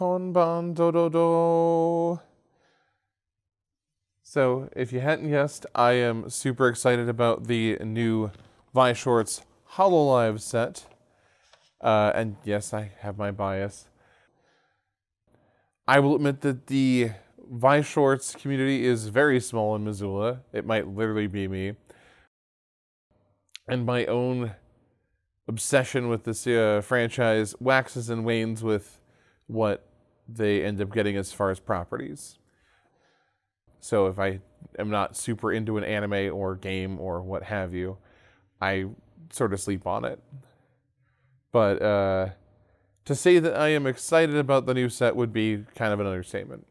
Konban do. So, if you hadn't guessed, I am super excited about the new Weiss Schwarz HoloLive set. And yes, I have my bias. I will admit that the Weiss Schwarz community is very small in Missoula. It might literally be me. And my own obsession with this franchise waxes and wanes with what they end up getting as far as properties. So if I am not super into an anime or game or what have you, I sort of sleep on it. But to say that I am excited about the new set would be kind of an understatement.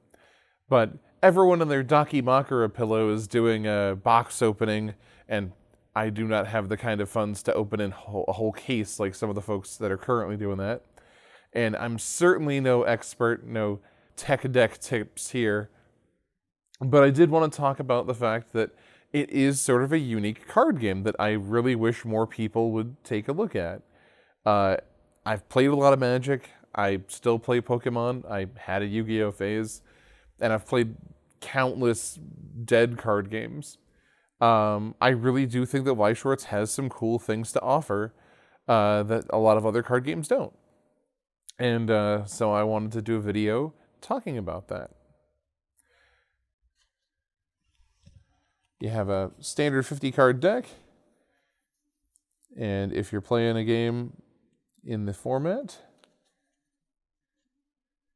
But everyone in their Dakimakura pillow is doing a box opening, and I do not have the kind of funds to open in a whole case like some of the folks that are currently doing that. And I'm certainly no expert, no tech deck tips here. But I did want to talk about the fact that it is sort of a unique card game that I really wish more people would take a look at. I've played a lot of Magic. I still play Pokemon. I had a Yu-Gi-Oh phase. And I've played countless dead card games. I really do think that Weiss Schwarz has some cool things to offer that a lot of other card games don't. And so I wanted to do a video talking about that. You have a standard 50-card deck. And if you're playing a game in the format,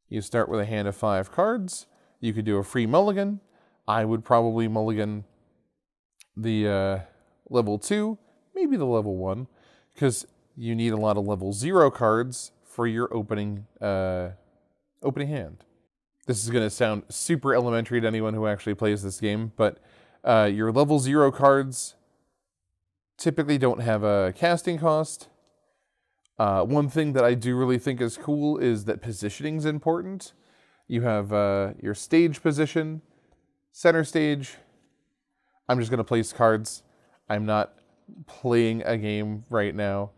you start with a hand of 5 cards. You could do a free mulligan. I would probably mulligan the level 2, maybe the level 1, because you need a lot of level 0 cards for your opening hand. This is going to sound super elementary to anyone who actually plays this game, but your level 0 cards typically don't have a casting cost. One thing that I do really think is cool is that positioning is important. You have your stage position, center stage. I'm just going to place cards. I'm not playing a game right now.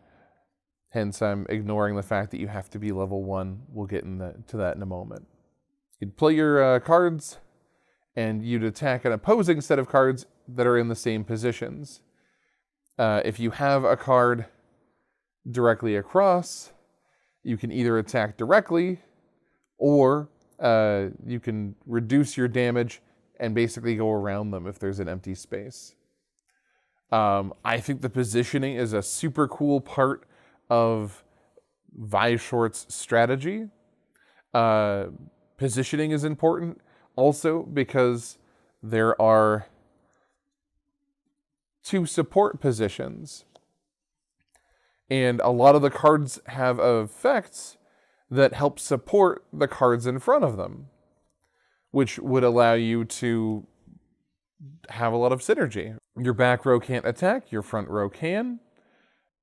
Hence, I'm ignoring the fact that you have to be level 1. We'll get to that in a moment. You'd play your cards, and you'd attack an opposing set of cards that are in the same positions. If you have a card directly across, you can either attack directly, or you can reduce your damage and basically go around them if there's an empty space. I think the positioning is a super cool part of Weiss Schwarz strategy. Positioning is important also because there are 2 support positions. And a lot of the cards have effects that help support the cards in front of them, which would allow you to have a lot of synergy. Your back row can't attack, your front row can.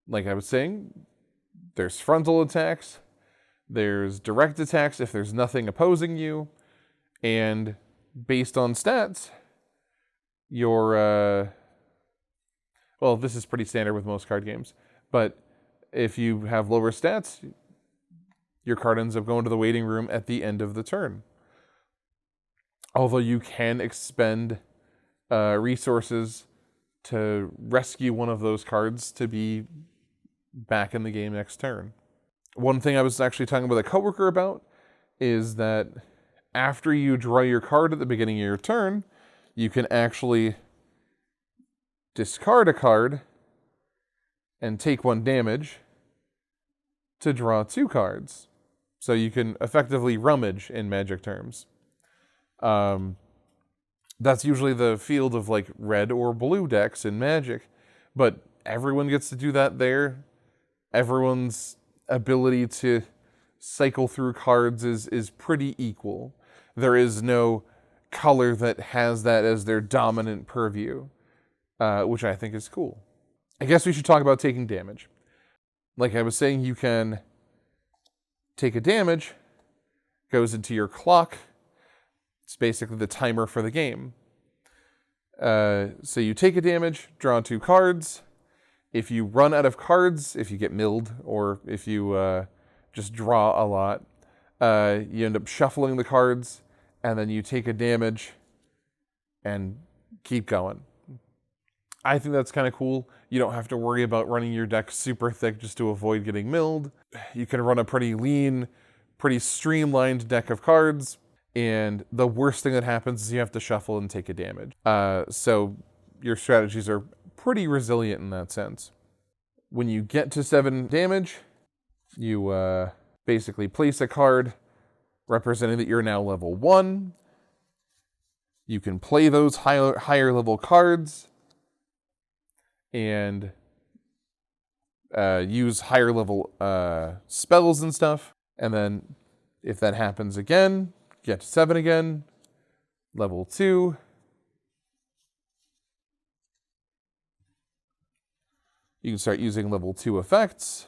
Like I was saying, there's frontal attacks, there's direct attacks if there's nothing opposing you, and based on stats, your, well, this is pretty standard with most card games, but if you have lower stats, your card ends up going to the waiting room at the end of the turn. Although you can expend resources to rescue one of those cards to be back in the game next turn. One thing I was actually talking with a coworker about is that after you draw your card at the beginning of your turn, you can actually discard a card and take 1 damage to draw 2 cards. So you can effectively rummage in Magic terms. That's usually the field of like red or blue decks in Magic, but everyone gets to do that there. Everyone's ability to cycle through cards is pretty equal. There is no color that has that as their dominant purview, which I think is cool. I guess we should talk about taking damage. Like I was saying, you can take a damage, goes into your clock. It's basically the timer for the game. So you take a damage, draw 2 cards. If you run out of cards, if you get milled, or if you just draw a lot, You end up shuffling the cards, and then you take a damage and keep going. I think that's kind of cool. You don't have to worry about running your deck super thick just to avoid getting milled. You can run a pretty lean, pretty streamlined deck of cards, and the worst thing that happens is you have to shuffle and take a damage. So your strategies are pretty resilient in that sense. When you get to 7 damage, you basically place a card representing that you're now level 1. You can play those higher level cards and use higher level spells and stuff. And then if that happens again, get to 7 again, level 2. You can start using level 2 effects.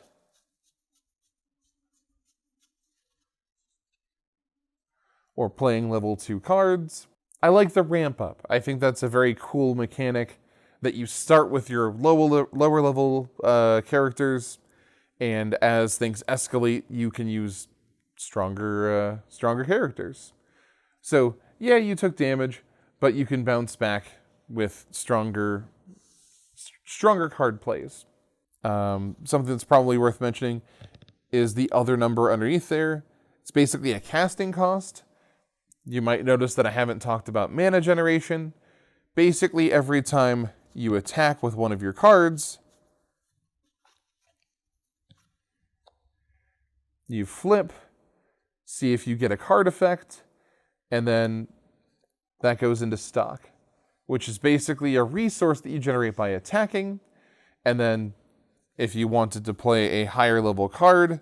Or playing level 2 cards. I like the ramp up. I think that's a very cool mechanic that you start with your lower level characters, and as things escalate, you can use stronger characters. So yeah, you took damage, but you can bounce back with stronger card plays. Something that's probably worth mentioning is the other number underneath there. It's basically a casting cost. You might notice that I haven't talked about mana generation. Basically, every time you attack with one of your cards, you flip, see if you get a card effect, and then that goes into stock, which is basically a resource that you generate by attacking. And then if you wanted to play a higher level card,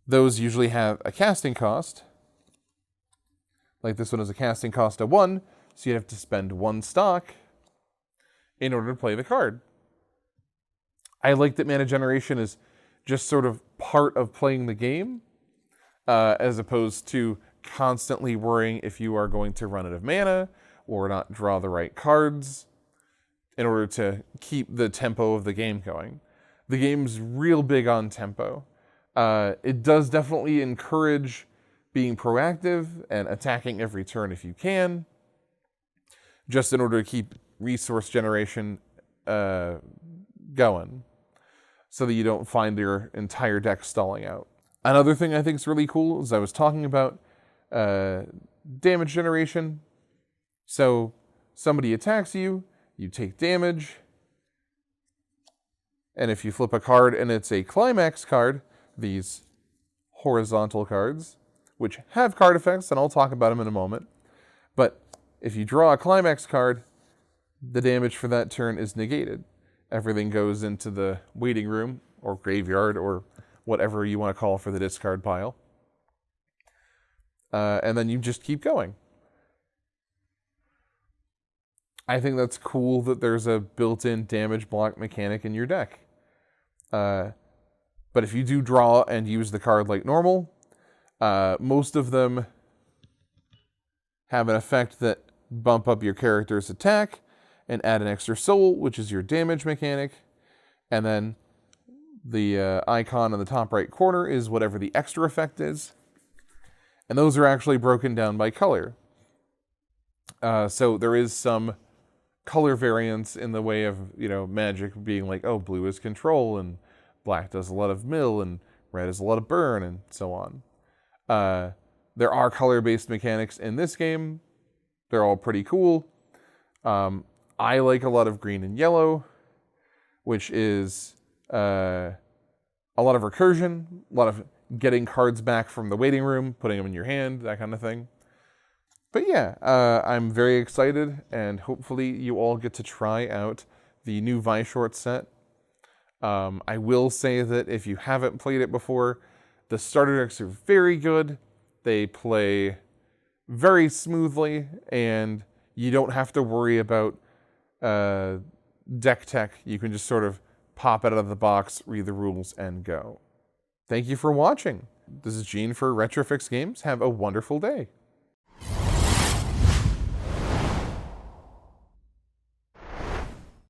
those usually have a casting cost. Like this one is a casting cost of 1, so you have to spend 1 stock in order to play the card. I like that mana generation is just sort of part of playing the game, as opposed to constantly worrying if you are going to run out of mana or not draw the right cards in order to keep the tempo of the game going. The game's real big on tempo. It does definitely encourage being proactive and attacking every turn if you can, just in order to keep resource generation going, so that you don't find your entire deck stalling out. Another thing I think is really cool is I was talking about damage generation. So somebody attacks you, you take damage, and if you flip a card and it's a climax card, these horizontal cards, which have card effects, and I'll talk about them in a moment. But if you draw a climax card, the damage for that turn is negated. Everything goes into the waiting room, or graveyard, or whatever you want to call for the discard pile. And then you just keep going. I think that's cool that there's a built-in damage block mechanic in your deck. But if you do draw and use the card like normal, most of them have an effect that bump up your character's attack and add an extra soul, which is your damage mechanic. And then the icon in the top right corner is whatever the extra effect is. And those are actually broken down by color. So there is some color variance in the way of, Magic being like, oh, blue is control, and black does a lot of mill, and red is a lot of burn, and so on. There are color-based mechanics in this game. They're all pretty cool. I like a lot of green and yellow, which is a lot of recursion, a lot of getting cards back from the waiting room, putting them in your hand, that kind of thing. But yeah, I'm very excited, and hopefully you all get to try out the new Weiss Schwarz set. I will say that if you haven't played it before, the starter decks are very good. They play very smoothly, and you don't have to worry about deck tech. You can just sort of pop it out of the box, read the rules, and go. Thank you for watching. This is Gene for Retrofix Games. Have a wonderful day.